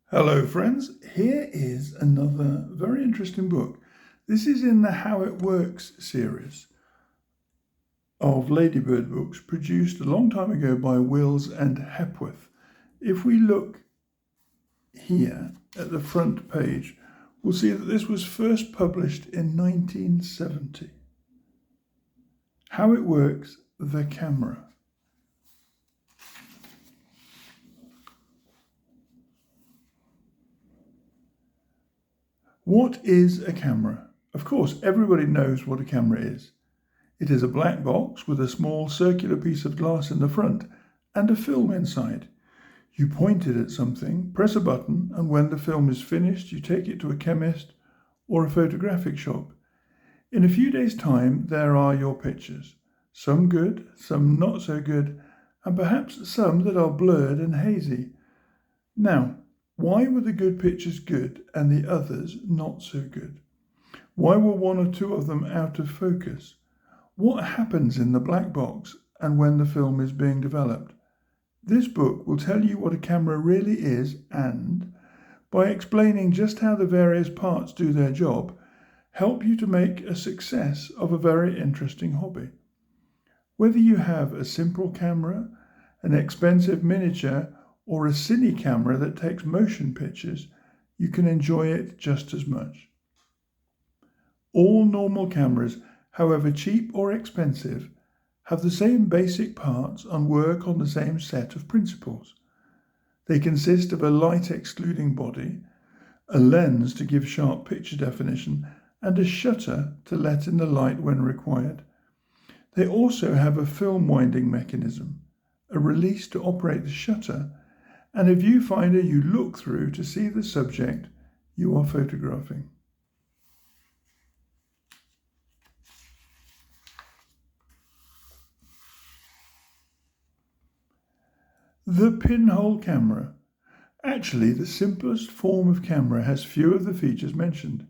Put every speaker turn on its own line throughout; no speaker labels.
Hello friends, here is another very interesting book. This is in the How It Works series of Ladybird Books, produced a long time ago by Wills and Hepworth. If we look here at the front page, we'll see that this was first published in 1970. How It Works, the Camera. What is a camera? Of course, everybody knows what a camera is. It is a black box with a small circular piece of glass in the front and a film inside. You point it at something, press a button, and when the film is finished, you take it to a chemist or a photographic shop. In a few days' time, there are your pictures. Some good, some not so good, and perhaps some that are blurred and hazy. Now, why were the good pictures good and the others not so good? Why were one or two of them out of focus? What happens in the black box and when the film is being developed? This book will tell you what a camera really is and, by explaining just how the various parts do their job, help you to make a success of a very interesting hobby. Whether you have a simple camera, an expensive miniature, or a cine camera that takes motion pictures, you can enjoy it just as much. All normal cameras, however cheap or expensive, have the same basic parts and work on the same set of principles. They consist of a light-excluding body, a lens to give sharp picture definition, and a shutter to let in the light when required. They also have a film winding mechanism, a release to operate the shutter, and a viewfinder you look through to see the subject you are photographing. The pinhole camera. Actually, the simplest form of camera has few of the features mentioned.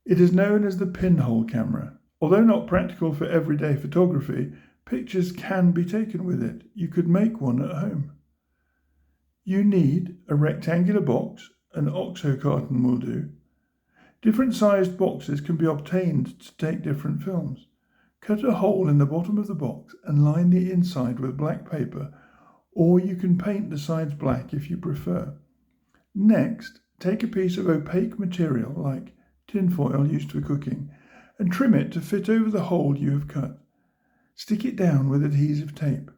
It is known as the pinhole camera. Although not practical for everyday photography, pictures can be taken with it. You could make one at home. You need a rectangular box, an OXO carton will do. Different sized boxes can be obtained to take different films. Cut a hole in the bottom of the box and line the inside with black paper, or you can paint the sides black if you prefer. Next, take a piece of opaque material like tinfoil used for cooking and trim it to fit over the hole you have cut. Stick it down with adhesive tape.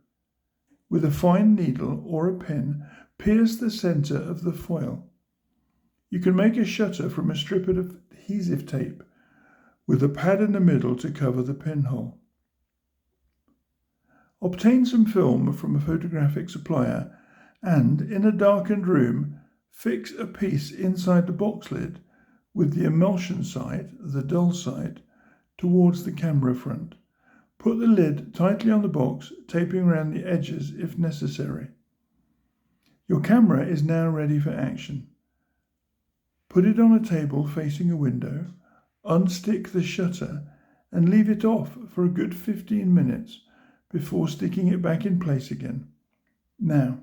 With a fine needle or a pin, pierce the centre of the foil. You can make a shutter from a strip of adhesive tape with a pad in the middle to cover the pinhole. Obtain some film from a photographic supplier and, in a darkened room, fix a piece inside the box lid with the emulsion side, the dull side, towards the camera front. Put the lid tightly on the box, taping around the edges if necessary. Your camera is now ready for action. Put it on a table facing a window, unstick the shutter, and leave it off for a good 15 minutes before sticking it back in place again. Now,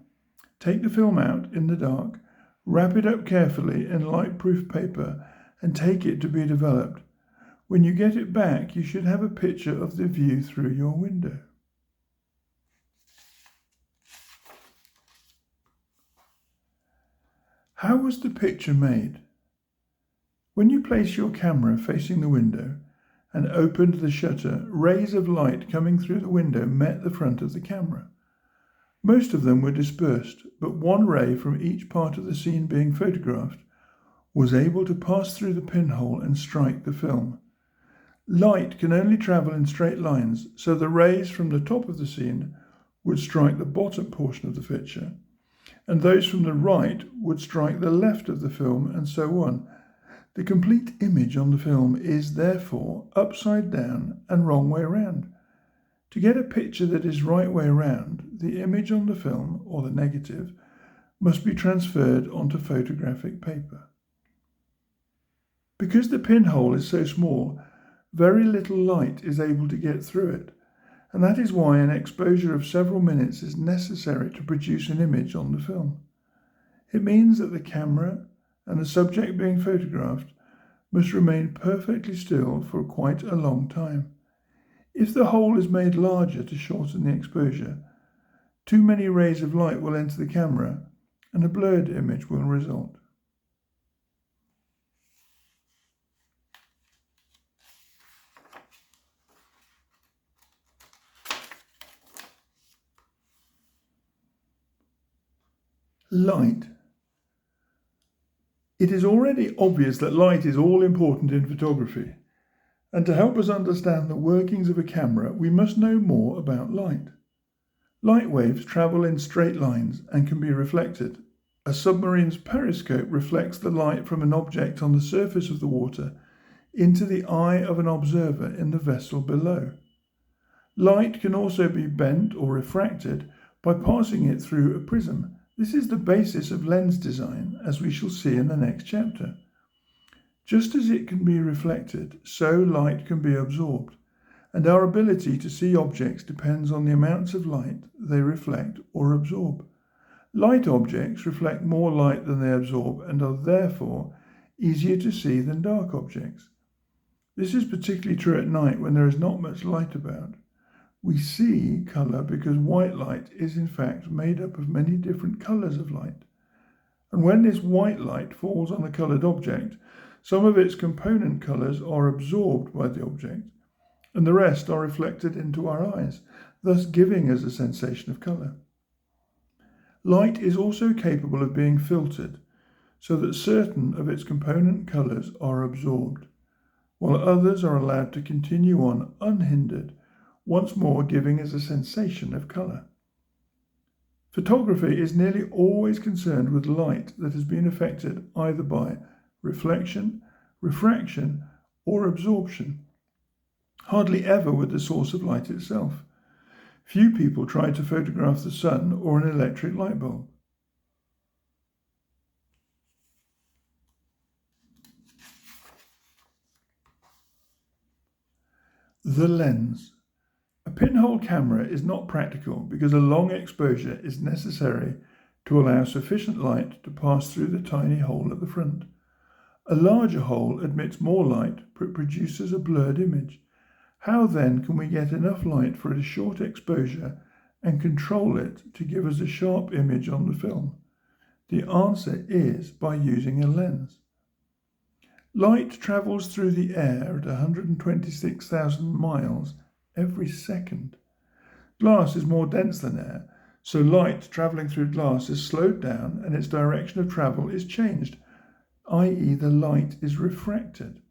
take the film out in the dark, wrap it up carefully in light-proof paper, and take it to be developed. When you get it back, you should have a picture of the view through your window. How was the picture made? When you place your camera facing the window and opened the shutter, rays of light coming through the window met the front of the camera. Most of them were dispersed, but one ray from each part of the scene being photographed was able to pass through the pinhole and strike the film. Light can only travel in straight lines, so the rays from the top of the scene would strike the bottom portion of the picture, and those from the right would strike the left of the film, and so on. The complete image on the film is therefore upside down and wrong way around. To get a picture that is right way around, the image on the film, or the negative, must be transferred onto photographic paper. Because the pinhole is so small, very little light is able to get through it, and that is why an exposure of several minutes is necessary to produce an image on the film. It means that the camera and the subject being photographed must remain perfectly still for quite a long time. If the hole is made larger to shorten the exposure, too many rays of light will enter the camera and a blurred image will result. Light. It is already obvious that light is all important in photography, and to help us understand the workings of a camera, we must know more about light. Light waves travel in straight lines and can be reflected. A submarine's periscope reflects the light from an object on the surface of the water into the eye of an observer in the vessel below. Light can also be bent or refracted by passing it through a prism. This is the basis of lens design, as we shall see in the next chapter. Just as it can be reflected, so light can be absorbed, and our ability to see objects depends on the amounts of light they reflect or absorb. Light objects reflect more light than they absorb and are therefore easier to see than dark objects. This is particularly true at night when there is not much light about. We see colour because white light is in fact made up of many different colours of light. And when this white light falls on a coloured object, some of its component colours are absorbed by the object, and the rest are reflected into our eyes, thus giving us a sensation of colour. Light is also capable of being filtered, so that certain of its component colours are absorbed, while others are allowed to continue on unhindered, once more giving us a sensation of colour. Photography is nearly always concerned with light that has been affected either by reflection, refraction, or absorption, hardly ever with the source of light itself. Few people try to photograph the sun or an electric light bulb. The lens. A pinhole camera is not practical because a long exposure is necessary to allow sufficient light to pass through the tiny hole at the front. A larger hole admits more light but produces a blurred image. How then can we get enough light for a short exposure and control it to give us a sharp image on the film? The answer is by using a lens. Light travels through the air at 126,000 miles every second. Glass is more dense than air, so light travelling through glass is slowed down and its direction of travel is changed, i.e. the light is refracted.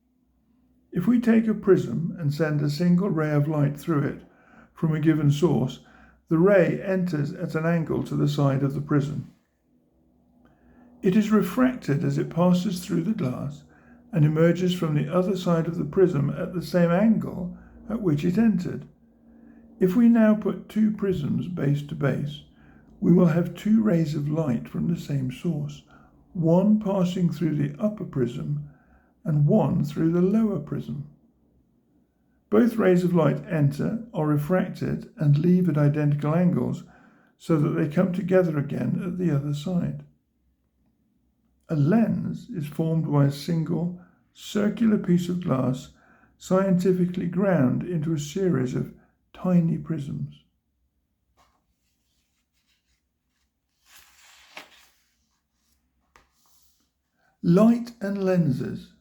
If we take a prism and send a single ray of light through it from a given source, the ray enters at an angle to the side of the prism. It is refracted as it passes through the glass and emerges from the other side of the prism at the same angle at which it entered. If we now put two prisms base to base, we will have two rays of light from the same source, one passing through the upper prism and one through the lower prism. Both rays of light enter, are refracted, and leave at identical angles so that they come together again at the other side. A lens is formed by a single circular piece of glass scientifically ground into a series of tiny prisms. Light and lenses.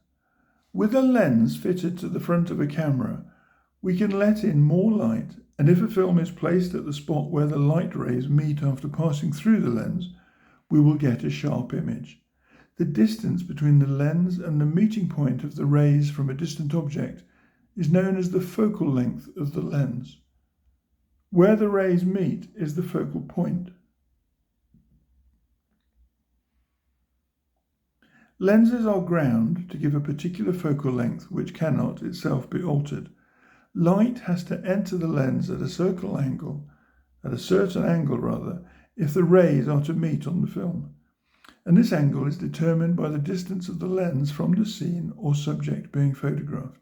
With a lens fitted to the front of a camera, we can let in more light, and if a film is placed at the spot where the light rays meet after passing through the lens, we will get a sharp image. The distance between the lens and the meeting point of the rays from a distant object is known as the focal length of the lens. Where the rays meet is the focal point. Lenses are ground to give a particular focal length which cannot itself be altered. Light has to enter the lens at a certain angle, if the rays are to meet on the film. And this angle is determined by the distance of the lens from the scene or subject being photographed.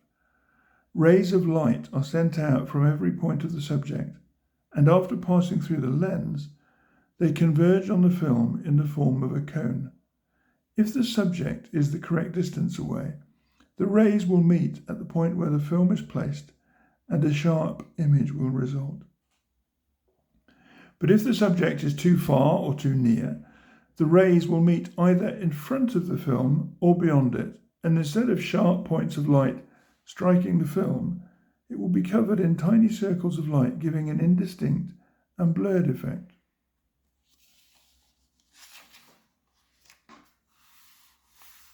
Rays of light are sent out from every point of the subject, and after passing through the lens, They converge on the film in the form of a cone. If the subject is the correct distance away, the rays will meet at the point where the film is placed and a sharp image will result. But if the subject is too far or too near, the rays will meet either in front of the film or beyond it, and instead of sharp points of light striking the film, it will be covered in tiny circles of light, giving an indistinct and blurred effect.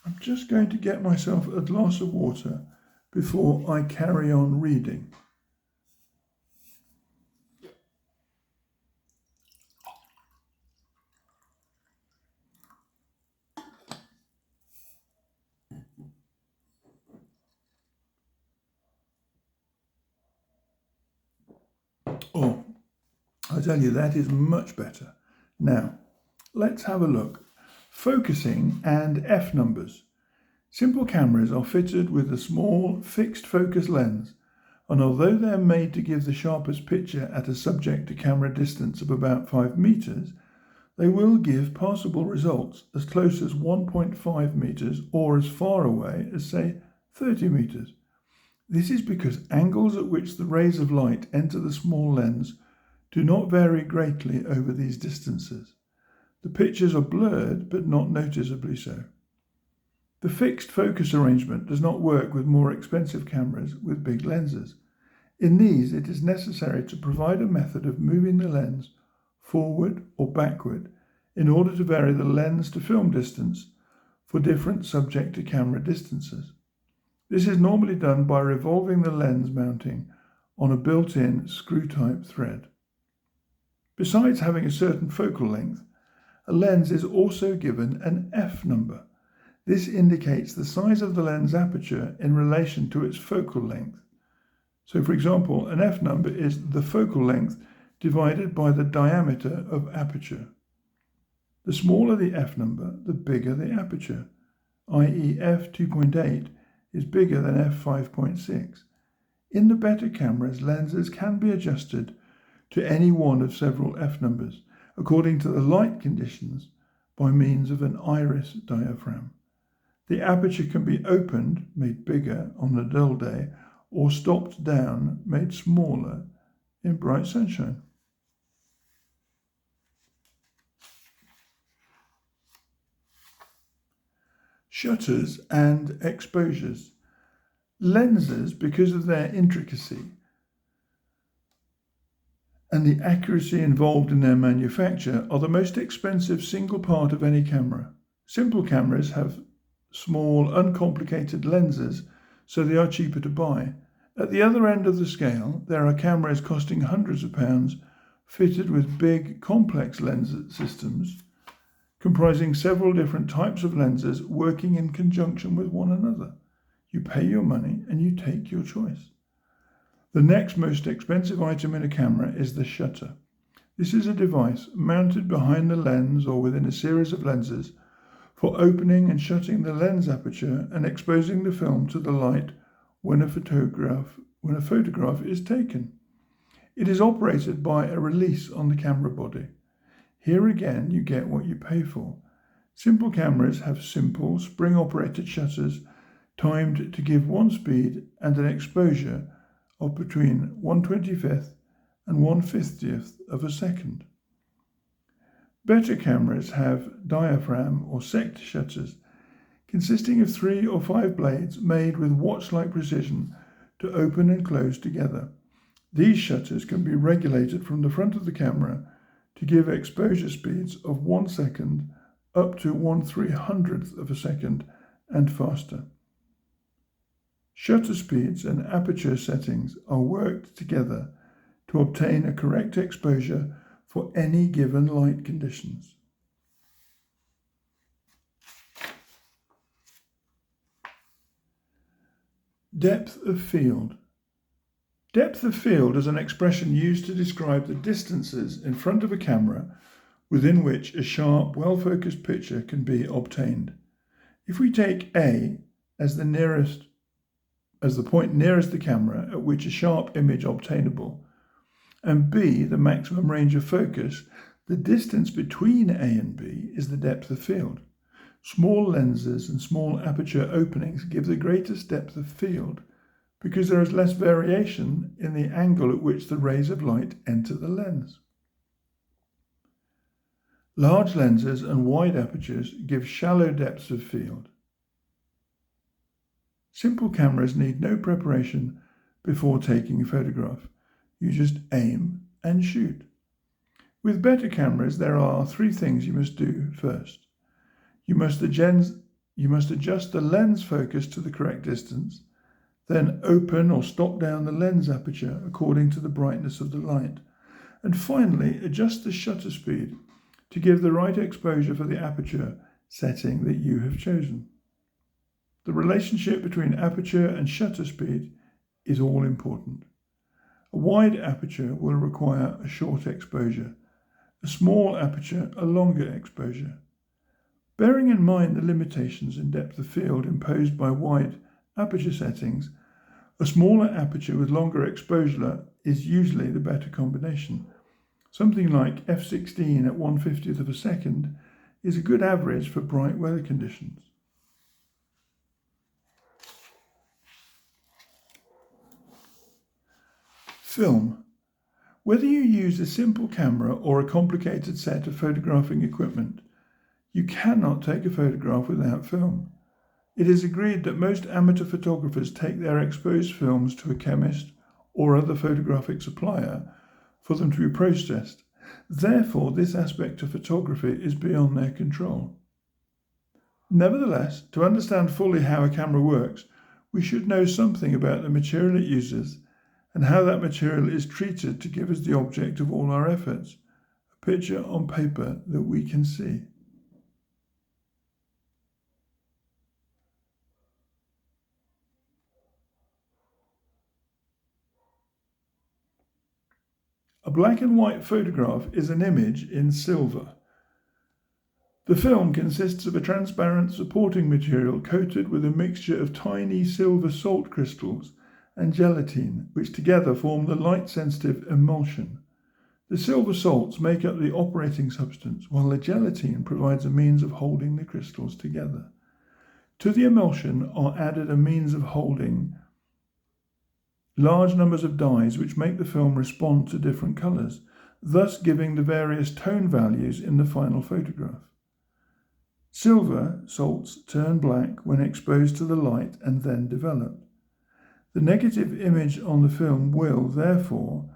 I'm just going to get myself a glass of water before I carry on reading. Oh, I tell you, that is much better. Now, let's have a look. Focusing and F numbers. Simple cameras are fitted with a small fixed focus lens, and although they're made to give the sharpest picture at a subject to camera distance of about 5 meters, they will give passable results as close as 1.5 meters or as far away as, say, 30 meters. This is because angles at which the rays of light enter the small lens do not vary greatly over these distances. The pictures are blurred, but not noticeably so. The fixed focus arrangement does not work with more expensive cameras with big lenses. In these, it is necessary to provide a method of moving the lens forward or backward in order to vary the lens to film distance for different subject to camera distances. This is normally done by revolving the lens mounting on a built-in screw-type thread. Besides having a certain focal length, a lens is also given an F number. This indicates the size of the lens aperture in relation to its focal length. So, for example, an F number is the focal length divided by the diameter of aperture. The smaller the F number, the bigger the aperture, i.e. f 2.8 is bigger than f 5.6. In the better cameras, lenses can be adjusted to any one of several F numbers, according to the light conditions by means of an iris diaphragm. The aperture can be opened, made bigger on a dull day, or stopped down, made smaller in bright sunshine. Shutters and exposures. Lenses, because of their intricacy and the accuracy involved in their manufacture, are the most expensive single part of any camera. Simple cameras have small, uncomplicated lenses, so they are cheaper to buy. At the other end of the scale, there are cameras costing hundreds of pounds, fitted with big, complex lens systems, comprising several different types of lenses working in conjunction with one another. You pay your money and you take your choice. The next most expensive item in a camera is the shutter. This is a device mounted behind the lens or within a series of lenses for opening and shutting the lens aperture and exposing the film to the light when a photograph is taken. It is operated by a release on the camera body. Here again, you get what you pay for. Simple cameras have simple spring-operated shutters timed to give one speed and an exposure of between 1/25th and 1/50th of a second. Better cameras have diaphragm or sector shutters consisting of 3 or 5 blades made with watch-like precision to open and close together. These shutters can be regulated from the front of the camera to give exposure speeds of 1 second up to 1/300th of a second and faster. Shutter speeds and aperture settings are worked together to obtain a correct exposure for any given light conditions. Depth of field. Depth of field is an expression used to describe the distances in front of a camera within which a sharp, well-focused picture can be obtained. If we take A as the point nearest the camera at which a sharp image obtainable, and B the maximum range of focus, The distance between A and B is the depth of field. Small lenses and small aperture openings give the greatest depth of field because there is less variation in the angle at which the rays of light enter the lens. Large lenses and wide apertures give shallow depths of field. Simple cameras need no preparation before taking a photograph. You just aim and shoot. With better cameras, there are 3 things you must do first. You must adjust the lens focus to the correct distance, then open or stop down the lens aperture according to the brightness of the light, and finally adjust the shutter speed to give the right exposure for the aperture setting that you have chosen. The relationship between aperture and shutter speed is all important. A wide aperture will require a short exposure, a small aperture a longer exposure. Bearing in mind the limitations in depth of field imposed by wide aperture settings, a smaller aperture with longer exposure is usually the better combination. Something like f/16 at 1/50th of a second is a good average for bright weather conditions. Film. Whether you use a simple camera or a complicated set of photographing equipment, you cannot take a photograph without film. It is agreed that most amateur photographers take their exposed films to a chemist or other photographic supplier for them to be processed. Therefore, this aspect of photography is beyond their control. Nevertheless, to understand fully how a camera works, we should know something about the material it uses and how that material is treated to give us the object of all our efforts, a picture on paper that we can see. A black and white photograph is an image in silver. The film consists of a transparent supporting material coated with a mixture of tiny silver salt crystals and gelatine, which together form the light-sensitive emulsion. The silver salts make up the operating substance, while the gelatine provides a means of holding the crystals together. To the emulsion are added a means of holding large numbers of dyes which make the film respond to different colours, thus giving the various tone values in the final photograph. Silver salts turn black when exposed to the light and then develop. The negative image on the film will, therefore,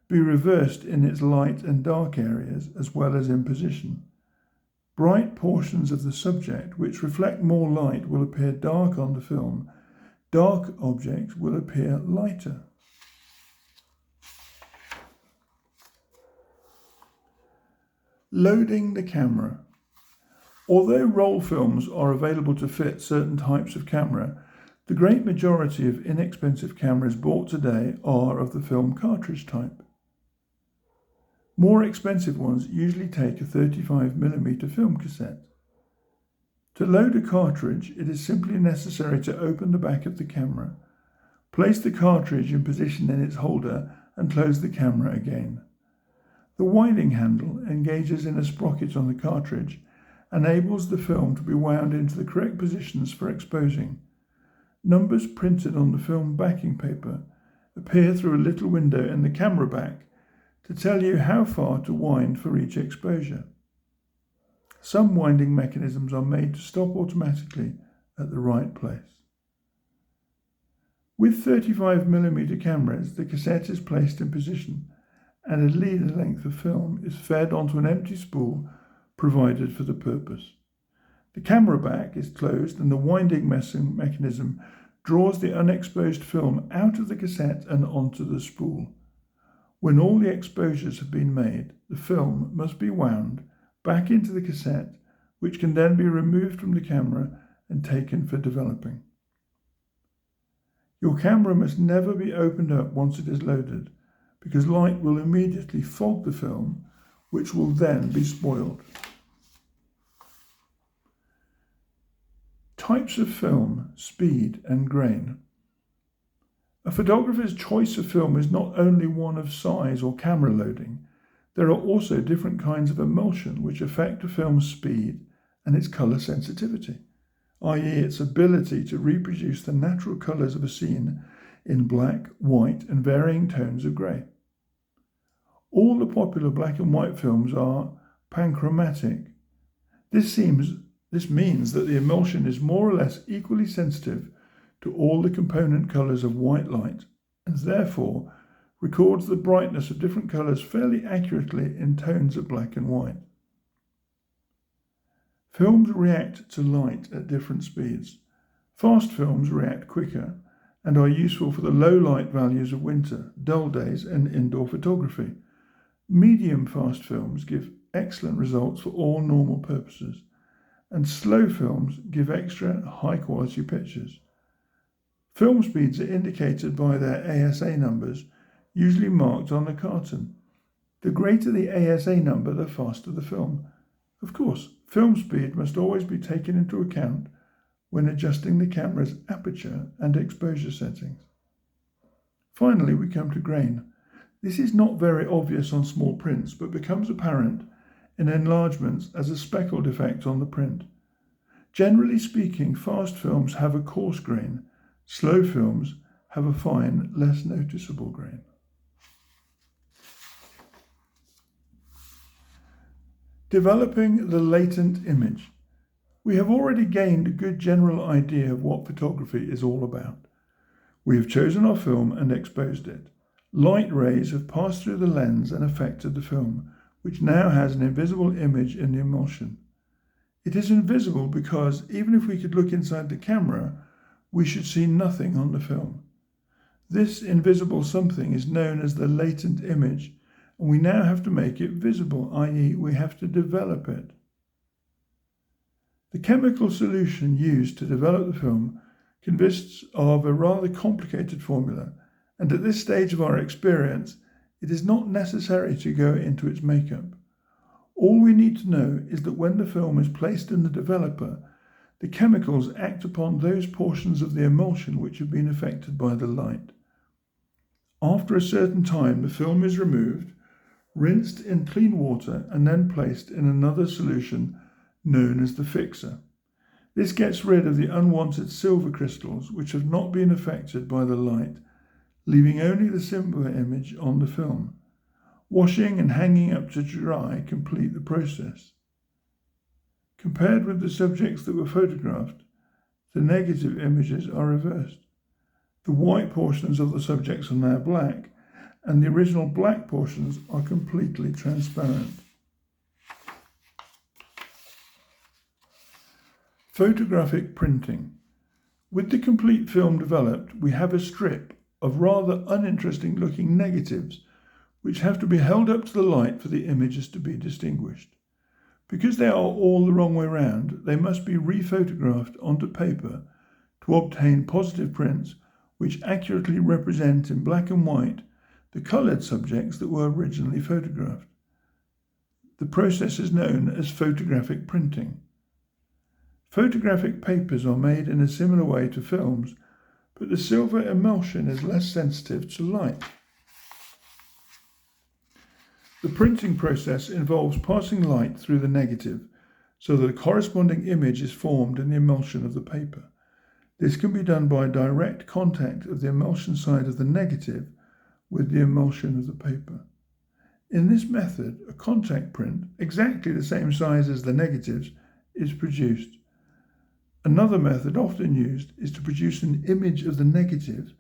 be reversed in its light and dark areas as well as in position. Bright portions of the subject which reflect more light will appear dark on the film. Dark objects will appear lighter. Loading the camera. Although roll films are available to fit certain types of camera, the great majority of inexpensive cameras bought today are of the film cartridge type. More expensive ones usually take a 35mm film cassette. To load a cartridge, it is simply necessary to open the back of the camera, place the cartridge in position in its holder, and close the camera again. The winding handle engages in a sprocket on the cartridge, enables the film to be wound into the correct positions for exposing. Numbers printed on the film backing paper appear through a little window in the camera back to tell you how far to wind for each exposure. Some winding mechanisms are made to stop automatically at the right place. With 35mm cameras, the cassette is placed in position and a leader length of film is fed onto an empty spool provided for the purpose. The camera back is closed and the winding mechanism draws the unexposed film out of the cassette and onto the spool. When all the exposures have been made, the film must be wound back into the cassette, which can then be removed from the camera and taken for developing. Your camera must never be opened up once it is loaded, because light will immediately fog the film, which will then be spoiled. Types of film, speed and grain. A photographer's choice of film is not only one of size or camera loading, There are also different kinds of emulsion which affect a film's speed and its colour sensitivity, i.e. its ability to reproduce the natural colours of a scene in black, white and varying tones of grey. All the popular black and white films are panchromatic. This means that the emulsion is more or less equally sensitive to all the component colours of white light and therefore records the brightness of different colours fairly accurately in tones of black and white. Films react to light at different speeds. Fast films react quicker and are useful for the low light values of winter, dull days and indoor photography. Medium fast films give excellent results for all normal purposes, and slow films give extra high quality pictures. Film speeds are indicated by their ASA numbers, usually marked on the carton. The greater the ASA number, the faster the film. Of course, film speed must always be taken into account when adjusting the camera's aperture and exposure settings. Finally, we come to grain. This is not very obvious on small prints, but becomes apparent in enlargements as a speckled effect on the print. Generally speaking, fast films have a coarse grain. Slow films have a fine, less noticeable grain. Developing the latent image. We have already gained a good general idea of what photography is all about. We have chosen our film and exposed it. Light rays have passed through the lens and affected the film, which now has an invisible image in the emulsion. It is invisible because, even if we could look inside the camera, we should see nothing on the film. This invisible something is known as the latent image, and we now have to make it visible, i.e. we have to develop it. The chemical solution used to develop the film consists of a rather complicated formula, and at this stage of our experience, it is not necessary to go into its makeup. All we need to know is that when the film is placed in the developer, the chemicals act upon those portions of the emulsion which have been affected by the light. After a certain time, the film is removed, rinsed in clean water, and then placed in another solution known as the fixer. This gets rid of the unwanted silver crystals which have not been affected by the light, leaving only the silver image on the film. Washing and hanging up to dry complete the process. Compared with the subjects that were photographed, the negative images are reversed. The white portions of the subjects are now black, and the original black portions are completely transparent. Photographic printing. With the complete film developed, we have a strip of rather uninteresting looking negatives which have to be held up to the light for the images to be distinguished. Because they are all the wrong way round, they must be rephotographed onto paper to obtain positive prints which accurately represent in black and white the coloured subjects that were originally photographed. The process is known as photographic printing. Photographic papers are made in a similar way to films, but the silver emulsion is less sensitive to light. The printing process involves passing light through the negative, so that a corresponding image is formed in the emulsion of the paper. This can be done by direct contact of the emulsion side of the negative with the emulsion of the paper. In this method, a contact print, exactly the same size as the negatives, is produced. Another method often used is to produce an image of the negative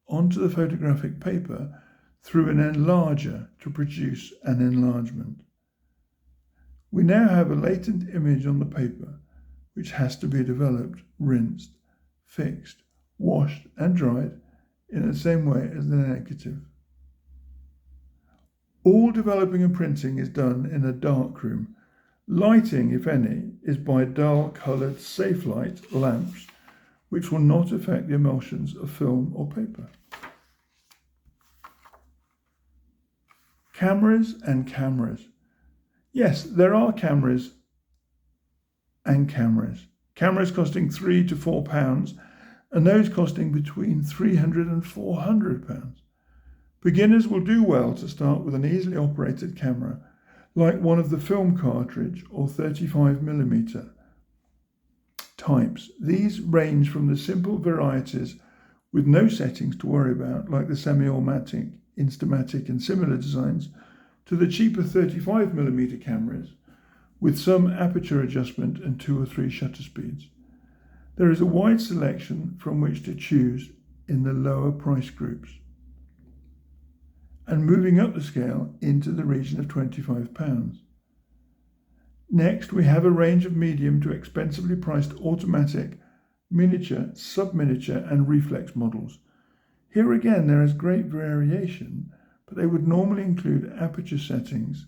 onto the photographic paper through an enlarger to produce an enlargement. We now have a latent image on the paper, which has to be developed, rinsed, fixed, washed and dried in the same way as the negative. All developing and printing is done in a dark room. Lighting, if any, is by dull-coloured safe light lamps, which will not affect the emulsions of film or paper. Cameras and cameras. Yes, there are cameras and cameras. Cameras costing £3 to £4 and those costing between £300 and £400. Beginners will do well to start with an easily operated camera, like one of the film cartridge or 35mm types. These range from the simple varieties with no settings to worry about, like the semi-automatic, Instamatic and similar designs, to the cheaper 35mm cameras with some aperture adjustment and 2 or 3 shutter speeds. There is a wide selection from which to choose in the lower price groups, and moving up the scale into the region of £25. Next, we have a range of medium to expensively priced automatic, miniature, sub-miniature and reflex models. Here again there is great variation, but they would normally include aperture settings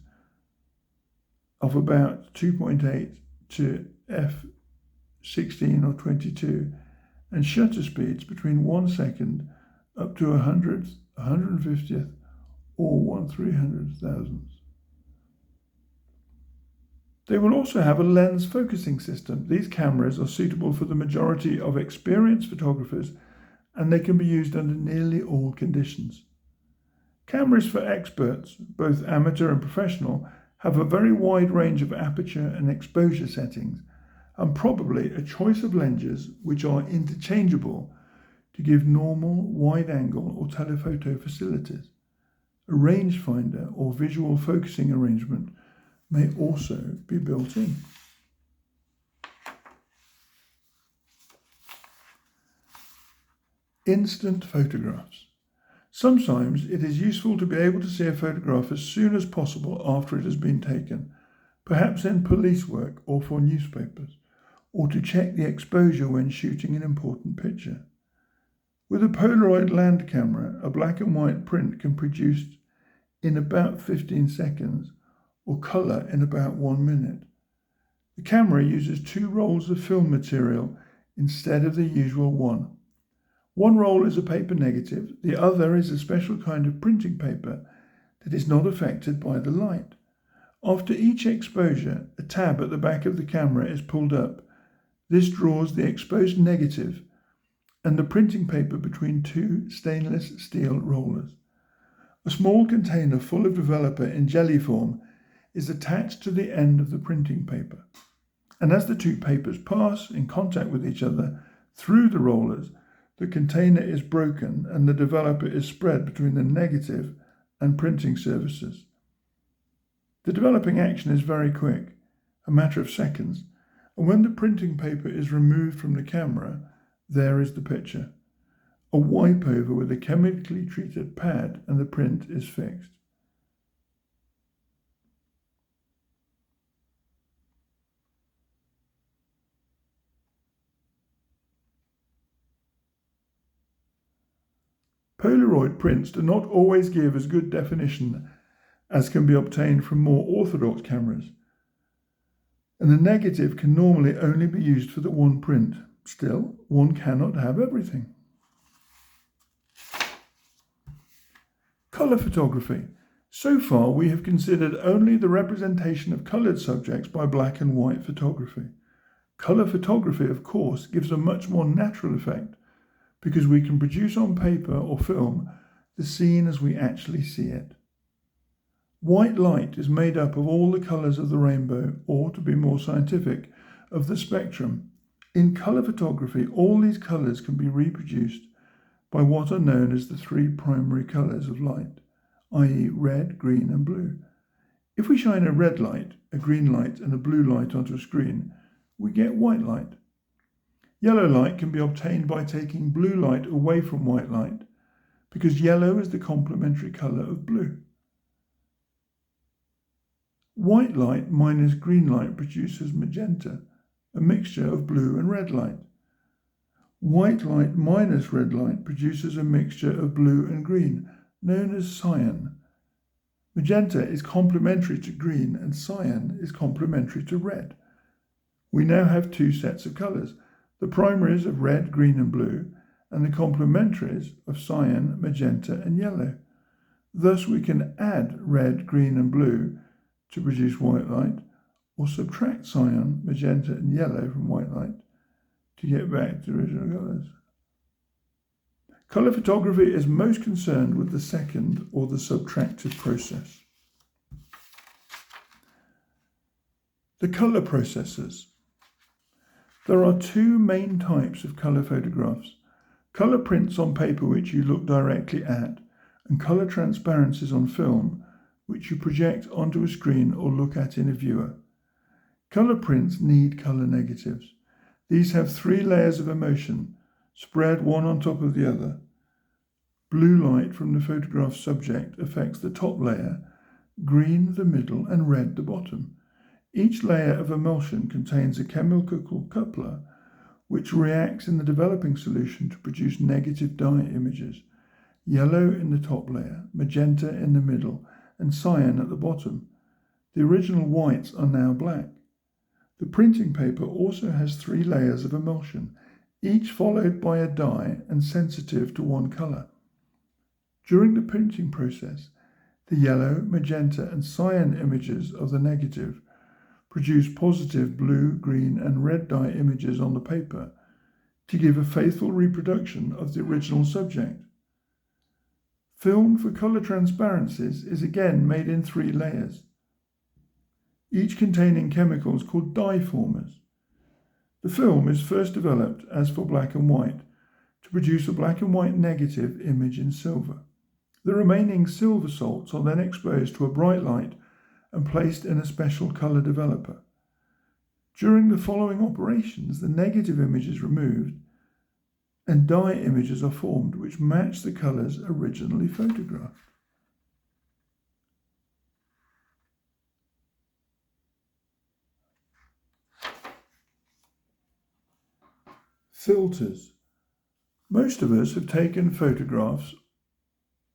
of about 2.8 to f16 or 22 and shutter speeds between 1 second up to 100th, 150th or 1/300,000th. They will also have a lens focusing system. These cameras are suitable for the majority of experienced photographers, and they can be used under nearly all conditions. Cameras for experts, both amateur and professional, have a very wide range of aperture and exposure settings, and probably a choice of lenses which are interchangeable to give normal, wide-angle or telephoto facilities. A rangefinder or visual focusing arrangement may also be built in. Instant photographs. Sometimes it is useful to be able to see a photograph as soon as possible after it has been taken, perhaps in police work or for newspapers, or to check the exposure when shooting an important picture. With a Polaroid land camera, a black and white print can be produced in about 15 seconds or colour in about 1 minute. The camera uses 2 rolls of film material instead of the usual one. One roll is a paper negative, the other is a special kind of printing paper that is not affected by the light. After each exposure, a tab at the back of the camera is pulled up. This draws the exposed negative and the printing paper between 2 stainless steel rollers. A small container full of developer in jelly form is attached to the end of the printing paper, and as the 2 papers pass in contact with each other through the rollers, the container is broken and the developer is spread between the negative and printing surfaces. The developing action is very quick, a matter of seconds, and when the printing paper is removed from the camera, there is the picture. A wipe over with a chemically treated pad and the print is fixed. Polaroid prints do not always give as good definition as can be obtained from more orthodox cameras, and the negative can normally only be used for the one print. Still, one cannot have everything. Colour photography. So far, we have considered only the representation of coloured subjects by black and white photography. Colour photography, of course, gives a much more natural effect because we can produce on paper or film the scene as we actually see it. White light is made up of all the colours of the rainbow, or, to be more scientific, of the spectrum. In colour photography, all these colours can be reproduced by what are known as the 3 primary colours of light, i.e. red, green and blue. If we shine a red light, a green light and a blue light onto a screen, we get white light. Yellow light can be obtained by taking blue light away from white light, because yellow is the complementary colour of blue. White light minus green light produces magenta, a mixture of blue and red light. White light minus red light produces a mixture of blue and green, known as cyan. Magenta is complementary to green and cyan is complementary to red. We now have 2 sets of colours, the primaries of red, green and blue, and the complementaries of cyan, magenta and yellow. Thus we can add red, green and blue to produce white light, or subtract cyan, magenta and yellow from white light to get back to the original colours. Colour photography is most concerned with the second or the subtractive process. The colour processes. There are two main types of colour photographs: colour prints on paper which you look directly at, and colour transparencies on film which you project onto a screen or look at in a viewer. Colour prints need colour negatives. These have 3 layers of emulsion, spread one on top of the other. Blue light from the photograph subject affects the top layer, green the middle, and red the bottom. Each layer of emulsion contains a chemical coupler which reacts in the developing solution to produce negative dye images: yellow in the top layer, magenta in the middle, and cyan at the bottom. The original whites are now black. The printing paper also has 3 layers of emulsion, each followed by a dye and sensitive to one colour. During the printing process, the yellow, magenta, and cyan images of the negative produce positive blue, green, and red dye images on the paper to give a faithful reproduction of the original subject. Film for colour transparencies is again made in 3 layers, each containing chemicals called dye formers. The film is first developed as for black and white to produce a black and white negative image in silver. The remaining silver salts are then exposed to a bright light and placed in a special colour developer. During the following operations, the negative image is removed and dye images are formed which match the colours originally photographed. Filters. Most of us have taken photographs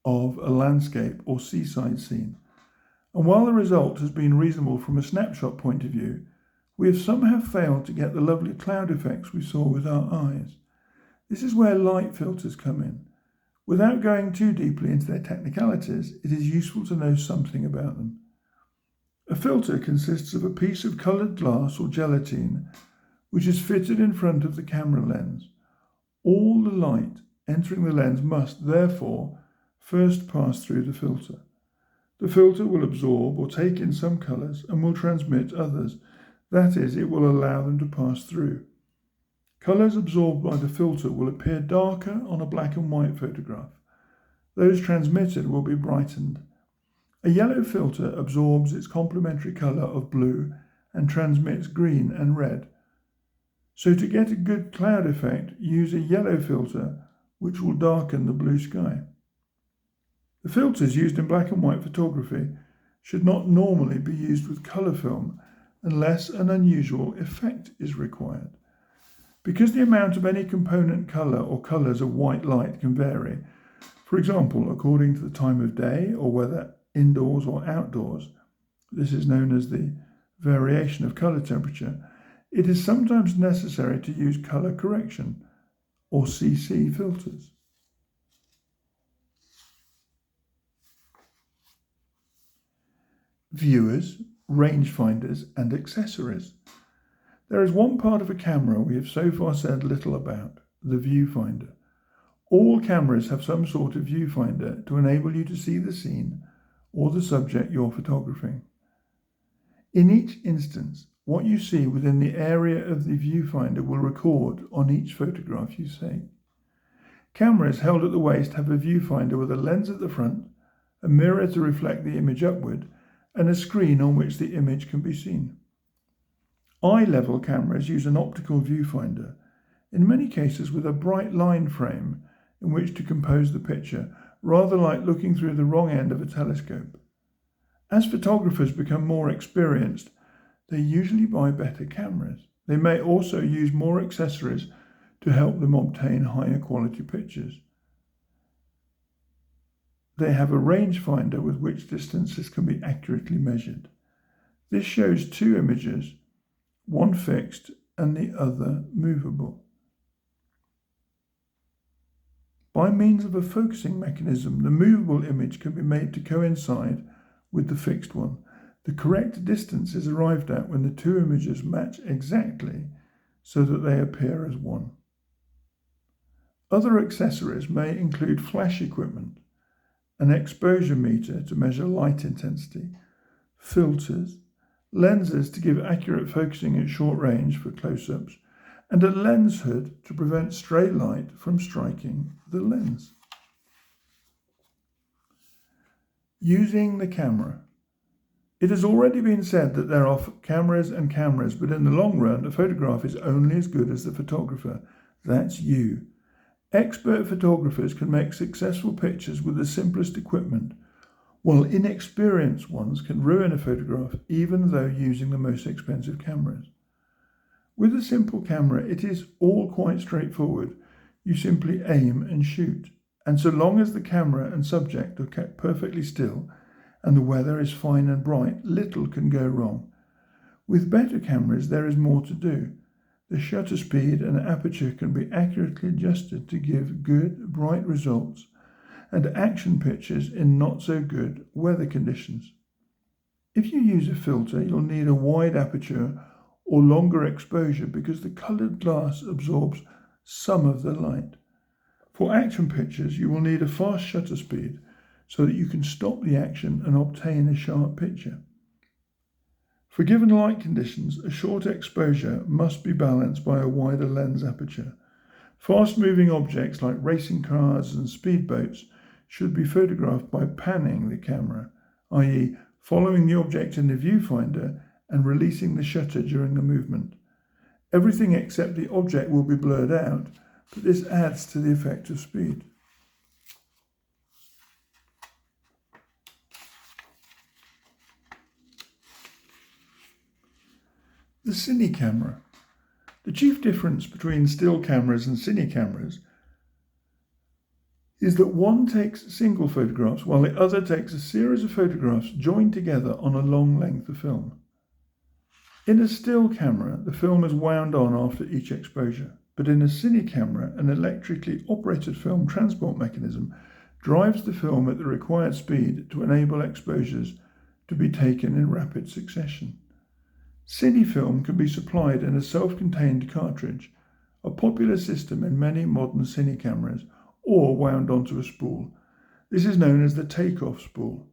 of a landscape or seaside scene, and while the result has been reasonable from a snapshot point of view, we have somehow failed to get the lovely cloud effects we saw with our eyes. This is where light filters come in. Without going too deeply into their technicalities, it is useful to know something about them. A filter consists of a piece of coloured glass or gelatine which is fitted in front of the camera lens. All the light entering the lens must, therefore, first pass through the filter. The filter will absorb or take in some colours and will transmit others. That is, it will allow them to pass through. Colours absorbed by the filter will appear darker on a black and white photograph. Those transmitted will be brightened. A yellow filter absorbs its complementary colour of blue and transmits green and red. So to get a good cloud effect, use a yellow filter which will darken the blue sky. The filters used in black and white photography should not normally be used with colour film unless an unusual effect is required. Because the amount of any component colour or colours of white light can vary, for example, according to the time of day or whether indoors or outdoors, this is known as the variation of colour temperature, it is sometimes necessary to use colour correction or CC filters. Viewers, rangefinders, and accessories. There is one part of a camera we have so far said little about: the viewfinder. All cameras have some sort of viewfinder to enable you to see the scene or the subject you're photographing. In each instance, what you see within the area of the viewfinder will record on each photograph you take. Cameras held at the waist have a viewfinder with a lens at the front, a mirror to reflect the image upward, and a screen on which the image can be seen. Eye-level cameras use an optical viewfinder, in many cases with a bright line frame in which to compose the picture, rather like looking through the wrong end of a telescope. As photographers become more experienced, they usually buy better cameras. They may also use more accessories to help them obtain higher quality pictures. They have a rangefinder with which distances can be accurately measured. This shows 2 images, one fixed and the other movable. By means of a focusing mechanism, the movable image can be made to coincide with the fixed one. The correct distance is arrived at when the 2 images match exactly so that they appear as one. Other accessories may include flash equipment, an exposure meter to measure light intensity, filters, lenses to give accurate focusing at short range for close-ups, and a lens hood to prevent stray light from striking the lens. Using the camera. It has already been said that there are cameras and cameras, but in the long run, a photograph is only as good as the photographer. That's you. Expert photographers can make successful pictures with the simplest equipment, while inexperienced ones can ruin a photograph even though using the most expensive cameras. With a simple camera, it is all quite straightforward. You simply aim and shoot, and so long as the camera and subject are kept perfectly still and the weather is fine and bright, little can go wrong. With better cameras, there is more to do. The shutter speed and aperture can be accurately adjusted to give good, bright results and action pictures in not-so-good weather conditions. If you use a filter, you'll need a wide aperture or longer exposure because the coloured glass absorbs some of the light. For action pictures, you will need a fast shutter speed so that you can stop the action and obtain a sharp picture. For given light conditions, a short exposure must be balanced by a wider lens aperture. Fast-moving objects like racing cars and speedboats should be photographed by panning the camera, i.e. following the object in the viewfinder and releasing the shutter during the movement. Everything except the object will be blurred out, but this adds to the effect of speed. The cine camera. The chief difference between still cameras and cine cameras is that one takes single photographs while the other takes a series of photographs joined together on a long length of film. In a still camera, the film is wound on after each exposure, but in a cine camera, an electrically operated film transport mechanism drives the film at the required speed to enable exposures to be taken in rapid succession. Cine film can be supplied in a self-contained cartridge, a popular system in many modern cine cameras, or wound onto a spool. This is known as the take-off spool.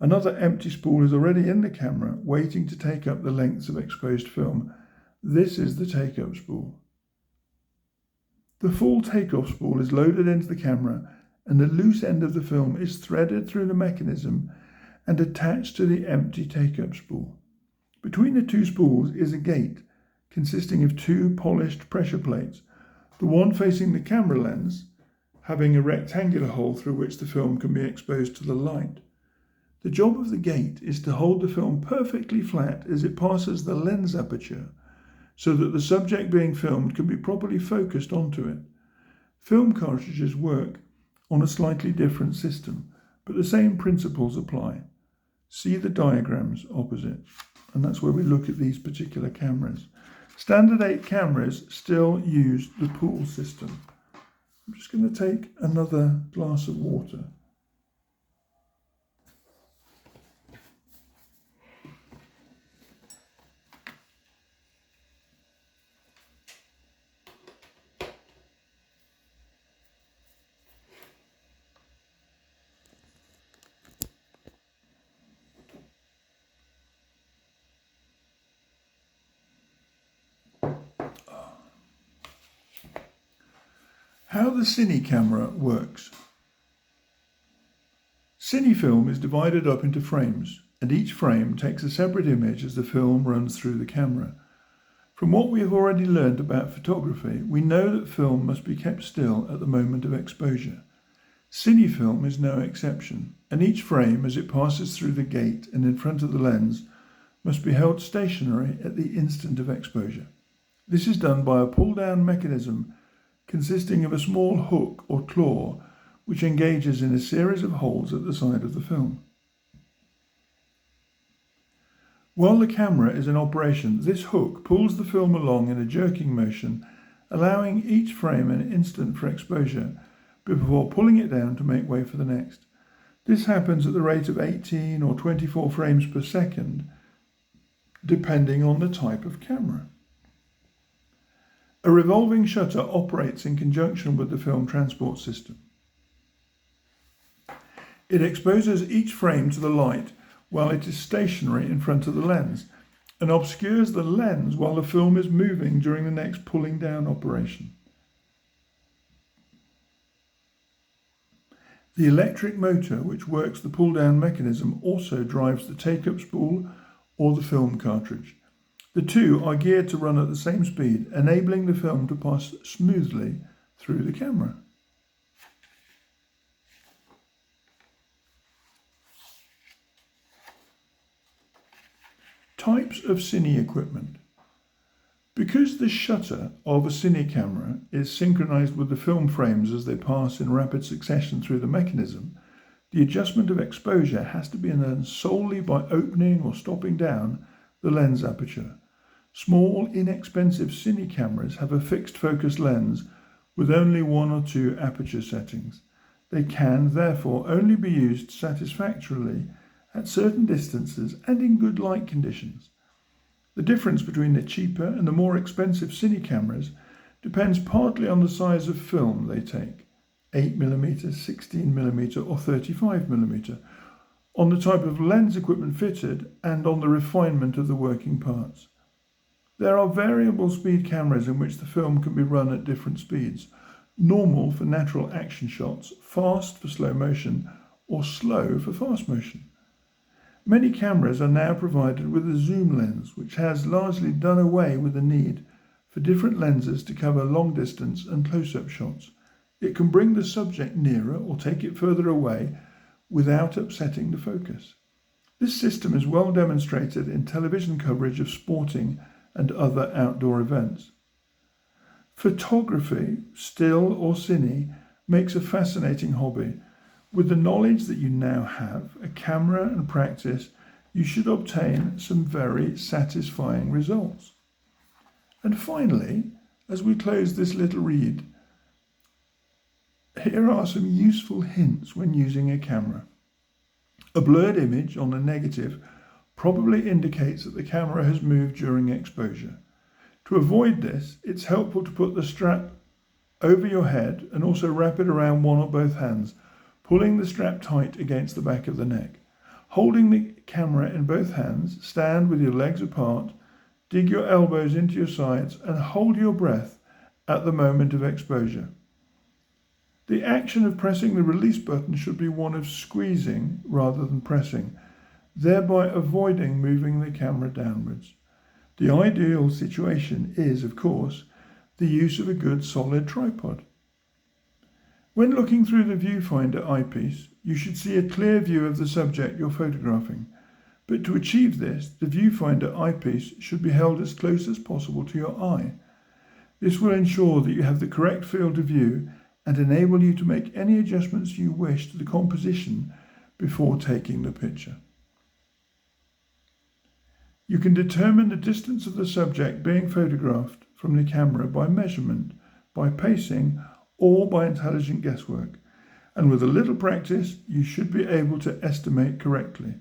Another empty spool is already in the camera, waiting to take up the lengths of exposed film. This is the take-up spool. The full take-off spool is loaded into the camera, and the loose end of the film is threaded through the mechanism and attached to the empty take-up spool. Between the two spools is a gate consisting of two polished pressure plates, the one facing the camera lens, having a rectangular hole through which the film can be exposed to the light. The job of the gate is to hold the film perfectly flat as it passes the lens aperture, so that the subject being filmed can be properly focused onto it. Film cartridges work on a slightly different system, but the same principles apply. See the diagrams opposite. And that's where we look at these particular cameras. Standard 8 cameras still use the pool system. I'm just going to take another glass of water. How the cine camera works. Cine film is divided up into frames, and each frame takes a separate image as the film runs through the camera. From what we have already learned about photography, we know that film must be kept still at the moment of exposure. Cine film is no exception, and each frame, as it passes through the gate and in front of the lens, must be held stationary at the instant of exposure. This is done by a pull-down mechanism consisting of a small hook or claw which engages in a series of holes at the side of the film. While the camera is in operation, this hook pulls the film along in a jerking motion, allowing each frame an instant for exposure before pulling it down to make way for the next. This happens at the rate of 18 or 24 frames per second, depending on the type of camera. A revolving shutter operates in conjunction with the film transport system. It exposes each frame to the light while it is stationary in front of the lens, and obscures the lens while the film is moving during the next pulling down operation. The electric motor which works the pull down mechanism also drives the take-up spool or the film cartridge. The two are geared to run at the same speed, enabling the film to pass smoothly through the camera. Types of cine equipment. Because the shutter of a cine camera is synchronized with the film frames as they pass in rapid succession through the mechanism, the adjustment of exposure has to be done solely by opening or stopping down the lens aperture. Small, inexpensive cine cameras have a fixed focus lens with only one or two aperture settings. They can, therefore, only be used satisfactorily at certain distances and in good light conditions. The difference between the cheaper and the more expensive cine cameras depends partly on the size of film they take, 8mm, 16mm or 35mm, on the type of lens equipment fitted and on the refinement of the working parts. There are variable speed cameras in which the film can be run at different speeds, normal for natural action shots, fast for slow motion, or slow for fast motion. Many cameras are now provided with a zoom lens, which has largely done away with the need for different lenses to cover long distance and close-up shots. It can bring the subject nearer or take it further away without upsetting the focus. This system is well demonstrated in television coverage of sporting and other outdoor events. Photography, still or cine, makes a fascinating hobby. With the knowledge that you now have, a camera and practice, you should obtain some very satisfying results. And finally, as we close this little read, here are some useful hints when using a camera. A blurred image on a negative probably indicates that the camera has moved during exposure. To avoid this, it's helpful to put the strap over your head and also wrap it around one or both hands, pulling the strap tight against the back of the neck. Holding the camera in both hands, stand with your legs apart, dig your elbows into your sides and hold your breath at the moment of exposure. The action of pressing the release button should be one of squeezing rather than pressing, thereby avoiding moving the camera downwards. The ideal situation is, of course, the use of a good solid tripod. When looking through the viewfinder eyepiece, you should see a clear view of the subject you're photographing. But to achieve this, the viewfinder eyepiece should be held as close as possible to your eye. This will ensure that you have the correct field of view and enable you to make any adjustments you wish to the composition before taking the picture. You can determine the distance of the subject being photographed from the camera by measurement, by pacing, or by intelligent guesswork, and with a little practice you should be able to estimate correctly.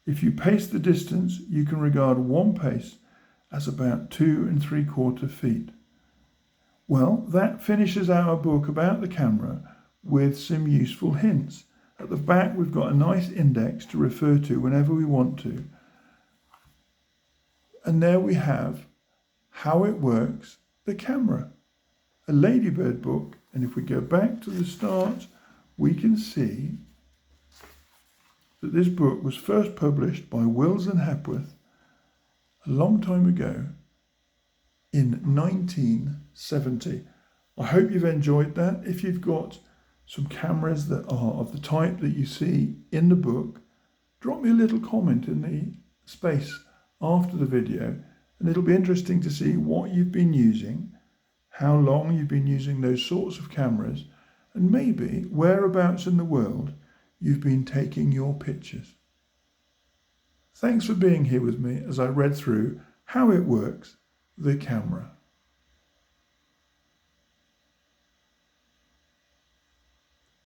If you pace the distance, you can regard one pace as about 2 3/4 feet. Well, that finishes our book about the camera with some useful hints. At the back we've got a nice index to refer to whenever we want to. And there we have how it works, the camera. A Ladybird book, and if we go back to the start, we can see that this book was first published by Wills and Hepworth a long time ago in 1970. I hope you've enjoyed that. If you've got some cameras that are of the type that you see in the book, drop me a little comment in the space after the video, and it'll be interesting to see what you've been using, how long you've been using those sorts of cameras, and maybe whereabouts in the world you've been taking your pictures. Thanks for being here with me as I read through how it works, the camera.